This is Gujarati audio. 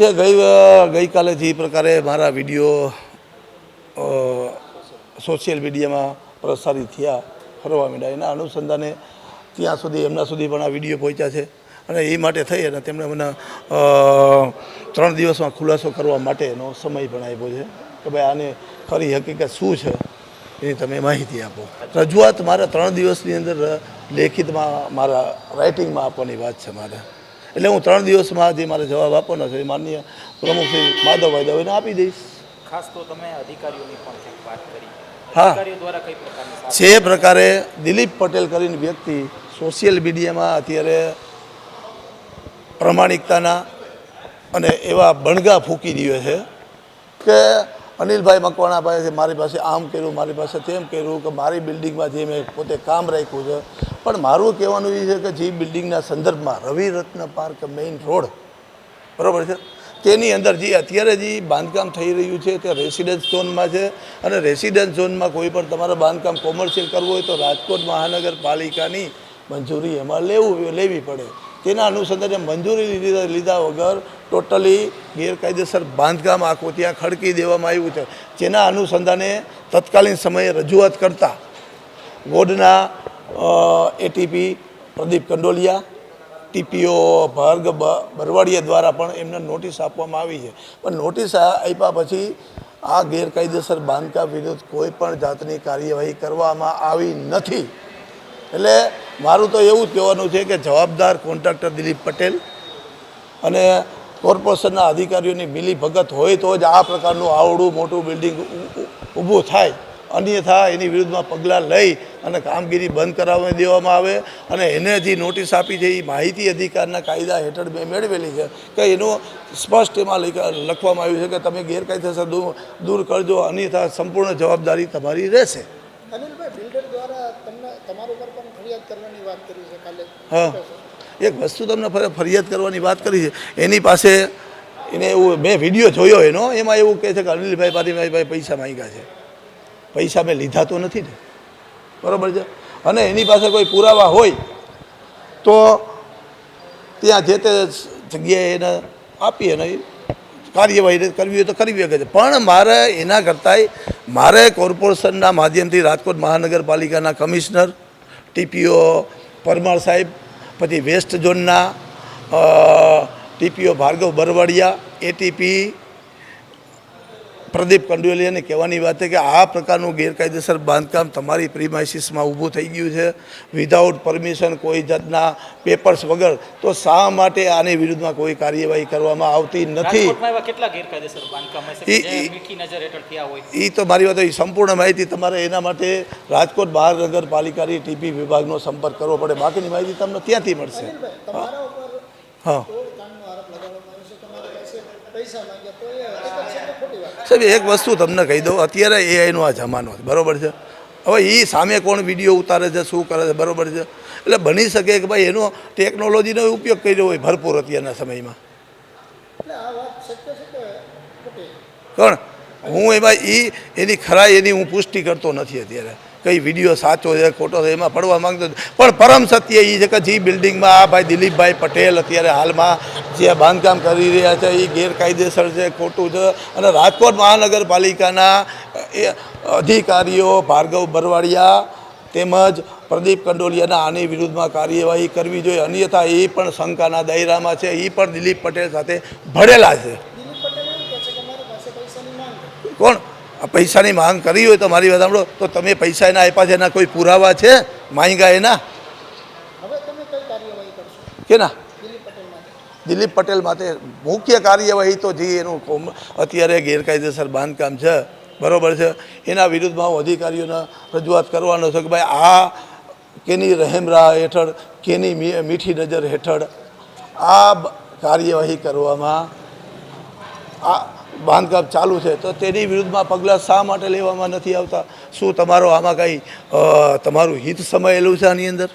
જે ગઈકાલે જે પ્રકારે મારા વિડીયો સોશિયલ મીડિયામાં પ્રસારિત થયા ફરવા માંડ્યા એના અનુસંધાને ત્યાં સુધી એમના સુધી પણ આ વિડીયો પહોંચ્યા છે અને એ માટે થઈ અને તેમણે મને 3 દિવસમાં ખુલાસો કરવા માટેનો સમય પણ આપ્યો છે કે ભાઈ આને ખરી હકીકત શું છે એની તમે માહિતી આપો. રજૂઆત મારા 3 દિવસની અંદર લેખિતમાં મારા રાઇટિંગમાં આપવાની વાત છે મારે, એટલે હું 3 દિવસમાં જે મારે જવાબ આપવાનો છે એ માનનીય પ્રમુખ શ્રી માધવભાઈ દવેને આપી દઈશ. ખાસ તો તમે અધિકારીઓની પણ વાત કરી. હા, અધિકારીઓ દ્વારા કઈ પ્રકારની જે પ્રકારે દિલીપ પટેલ કરીને વ્યક્તિ સોશિયલ મીડિયામાં અત્યારે પ્રમાણિકતાના અને એવા બણગા ફૂંકી રહ્યો છે કે અનિલભાઈ મકવાણા પાસે મારી પાસે આમ કર્યું, મારી પાસે તેમ કર્યું, કે મારી બિલ્ડિંગમાં જે મેં પોતે કામ રાખ્યું છે. પણ મારું કહેવાનું એ છે કે જે બિલ્ડિંગના સંદર્ભમાં રવિરત્ન પાર્ક મેઇન રોડ બરાબર છે તેની અંદર જે અત્યારે જે બાંધકામ થઈ રહ્યું છે તે રેસિડેન્સ ઝોનમાં છે અને રેસિડેન્સ ઝોનમાં કોઈ પણ તમારે બાંધકામ કોમર્શિયલ કરવું હોય તો રાજકોટ મહાનગરપાલિકાની મંજૂરી એમાં લેવી પડે. તેના અનુસંધાને મંજૂરી લીધા વગર ટોટલી ગેરકાયદેસર બાંધકામ આખું ત્યાં ખડકી દેવામાં આવ્યું છે. જેના અનુસંધાને તત્કાલીન સમયે રજૂઆત કરતા વોર્ડના એટીપી પ્રદીપ કંડોલિયા, ટીપીઓ ભાર્ગવ બરવાડિયા દ્વારા પણ એમને નોટિસ આપવામાં આવી છે. પણ નોટિસ આપ્યા પછી આ ગેરકાયદેસર બાંધકામ વિરુદ્ધ કોઈ પણ જાતની કાર્યવાહી કરવામાં આવી નથી. એટલે મારું તો એવું જ કહેવાનું છે કે જવાબદાર કોન્ટ્રાક્ટર દિલીપ પટેલ અને કોર્પોરેશનના અધિકારીઓની મિલીભગત હોય તો જ આ પ્રકારનું આવડું મોટું બિલ્ડિંગ ઊભું થાય, અન્યથા એની વિરુદ્ધમાં પગલાં લઈ અને કામગીરી બંધ કરાવી દેવામાં આવે. અને એને જે નોટિસ આપી છે એ માહિતી અધિકારના કાયદા હેઠળ મેં મેળવેલી છે કે એનું સ્પષ્ટ એમાં લખવામાં આવ્યું છે કે તમે ગેરકાયદેસર દૂર કરજો, અન્યથા સંપૂર્ણ જવાબદારી તમારી રહેશે. અનિલભાઈ, બિલ્ડર દ્વારા તમારા ઉપર પણ ફરિયાદ કરવાની વાત કરી છે કાલે. હા, એક વસ્તુ તમને ફરિયાદ કરવાની વાત કરી છે. એની પાસે એને એવું મેં વિડીયો જોયો એનો, એમાં એવું કહે છે કે અનિલભાઈ પારીભાઈ પૈસા માંગ્યા છે. પૈસા મેં લીધા તો નથી ને, બરાબર છે. અને એની પાસે કોઈ પુરાવા હોય તો ત્યાં જે તે જગ્યાએ એને આપીએ ને કાર્યવાહી કરવી હોય તો કરવી શકે છે. પણ મારે એના કરતાંય મારે કોર્પોરેશનના માધ્યમથી રાજકોટ મહાનગરપાલિકાના કમિશનર, ટીપીઓ પરમાર સાહેબ, પછી વેસ્ટ ઝોનના ટીપીઓ ભાર્ગવ બરવાડિયા, એટીપી પ્રદીપ કંડોલિયાને કહેવાની વાત છે કે આ પ્રકારનું ગેરકાયદેસર બાંધકામ તમારી પ્રીમાઇસીસમાં ઊભું થઈ ગયું છે વિધાઉટ પરમિશન, કોઈ જાતના પેપર્સ વગર. તો શા માટે આની વિરુદ્ધમાં કોઈ કાર્યવાહી કરવામાં આવતી નથી? કેટલા ગેરકાયદેસર બાંધકામ હશે જે મીઠી નજર હેઠળ થયા હોય? એ તો મારી વાત, એ સંપૂર્ણ માહિતી તમારે એના માટે રાજકોટ મહાનગરપાલિકાની ટીપી વિભાગનો સંપર્ક કરવો પડે. બાકીની માહિતી તમને ત્યાંથી મળશે. હા સાહેબ, એક વસ્તુ તમને કહી દઉં, અત્યારે એઆઈનો આ જમાનો છે, બરાબર છે. હવે એ સામે કોણ વિડીયો ઉતારે છે, શું કરે છે, બરાબર છે. એટલે બની શકે કે ભાઈ એનો ટેકનોલોજીનો ઉપયોગ કર્યો હોય ભરપૂર અત્યારના સમયમાં. કોણ હું એમાં એની ખરાઈ એની હું પુષ્ટિ કરતો નથી અત્યારે. કઈ વિડીયો સાચો છે ખોટો છે એમાં પડવા માંગતો, પણ પરમ સત્ય એ છે કે જે બિલ્ડિંગમાં આ ભાઈ દિલીપભાઈ પટેલ અત્યારે હાલમાં જે બાંધકામ કરી રહ્યા છે એ ગેરકાયદેસર છે, ખોટું છે. અને રાજકોટ મહાનગરપાલિકાના અધિકારીઓ ભાર્ગવ બરવાડિયા તેમજ પ્રદીપ કંડોલિયાના આની વિરુદ્ધમાં કાર્યવાહી કરવી જોઈએ, અન્યથા એ પણ શંકાના દાયરામાં છે. એ પણ દિલીપ પટેલ સાથે ભળેલા છે. કોણ પૈસાની માંગ કરી હોય તો મારી વાત સાંભળો, તો તમે પૈસા એના આપ્યા છે, એના કોઈ પુરાવા છે માંગ્યા એના? કેના? દિલીપ પટેલ માટે મુખ્ય કાર્યવાહી તો જે એનું અત્યારે ગેરકાયદેસર બાંધકામ છે, બરાબર છે, એના વિરુદ્ધમાં હું અધિકારીઓને રજૂઆત કરવાનો છે કે ભાઈ આ કેની રહેમરાહ હેઠળ, કેની મીઠી નજર હેઠળ આ કાર્યવાહી કરવામાં આ બાંધકામ ચાલુ છે, તો તેની વિરુદ્ધમાં પગલાં શા માટે લેવામાં નથી આવતા? શું તમારો આમાં કંઈ તમારું હિત સમાયેલું છે આની અંદર?